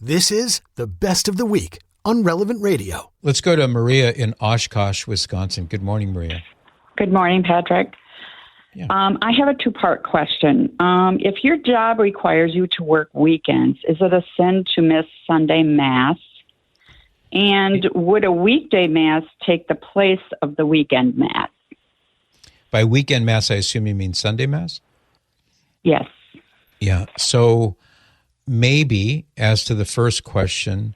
This is the best of the week on Relevant Radio. Let's go to Maria in Oshkosh, Wisconsin. Good morning, Maria. Good morning, Patrick. Yeah. I have a two-part question. If your job requires you to work weekends, is it a sin to miss Sunday Mass? And would a weekday Mass take the place of the weekend Mass? By weekend Mass, I assume you mean Sunday Mass? Yes. Yeah. So maybe, as to the first question,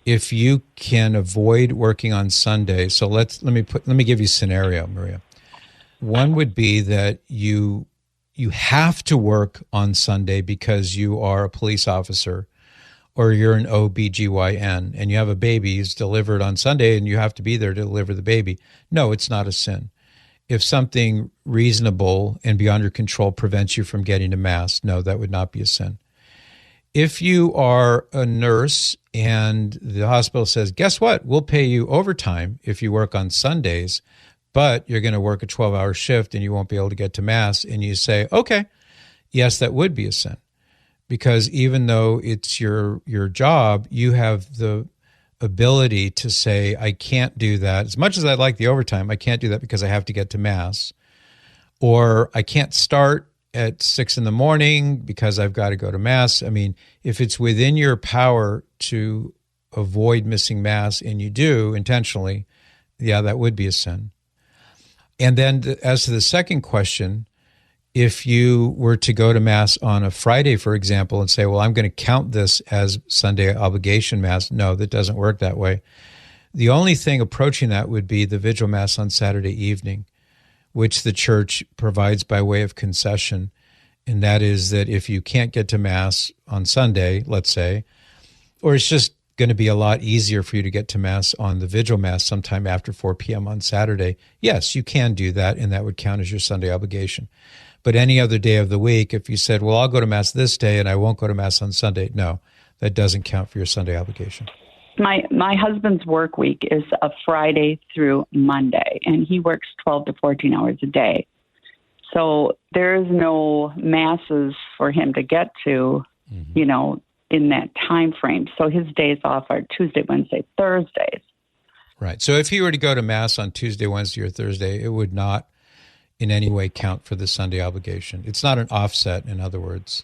if you can avoid working on Sunday, so let me give you a scenario, Maria. One would be that you have to work on Sunday because you are a police officer or you're an OBGYN and you have a baby who's delivered on Sunday and you have to be there to deliver the baby. No, it's not a sin. If something reasonable and beyond your control prevents you from getting to Mass, no, that would not be a sin. If you are a nurse and the hospital says, guess what? We'll pay you overtime if you work on Sundays, but you're going to work a 12-hour shift and you won't be able to get to Mass, and you say, okay, yes, that would be a sin. Because even though it's your job, you have the ability to say, I can't do that. As much as I'd like the overtime, I can't do that because I have to get to Mass. Or I can't start at 6 a.m. because I've got to go to Mass. I mean, if it's within your power to avoid missing Mass, and you do intentionally, yeah, that would be a sin. And then as to the second question, if you were to go to Mass on a Friday, for example, and say, well, I'm going to count this as Sunday obligation Mass, no, that doesn't work that way. The only thing approaching that would be the Vigil Mass on Saturday evening, which the church provides by way of concession. And that is that if you can't get to Mass on Sunday, let's say, or it's just going to be a lot easier for you to get to Mass on the Vigil Mass sometime after 4 p.m. on Saturday, yes, you can do that, and that would count as your Sunday obligation. But any other day of the week, if you said, well, I'll go to Mass this day and I won't go to Mass on Sunday, no, that doesn't count for your Sunday obligation. My husband's work week is a Friday through Monday, and he works 12 to 14 hours a day. So there's no Masses for him to get to, in that time frame. So his days off are Tuesday, Wednesday, Thursdays. Right. So if he were to go to Mass on Tuesday, Wednesday, or Thursday, it would not in any way count for the Sunday obligation. It's not an offset, in other words.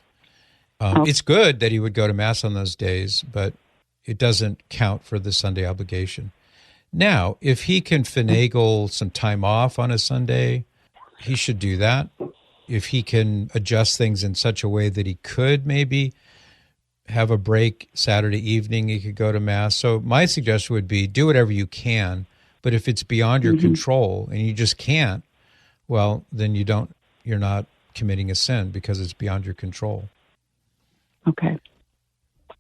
It's good that he would go to Mass on those days, but it doesn't count for the Sunday obligation. Now, if he can finagle some time off on a Sunday, he should do that. If he can adjust things in such a way that he could maybe have a break Saturday evening, he could go to Mass. So my suggestion would be do whatever you can, but if it's beyond your control and you just can't, well, then you're not committing a sin because it's beyond your control. Okay.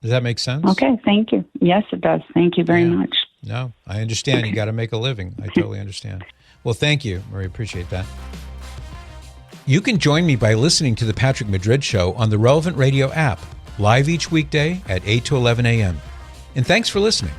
Does that make sense? Okay, thank you. Yes, it does. Thank you very much. No, I understand. You got to make a living. I totally understand. Well, thank you, Marie. Appreciate that. You can join me by listening to the Patrick Madrid Show on the Relevant Radio app, live each weekday at 8 to 11 a.m. And thanks for listening.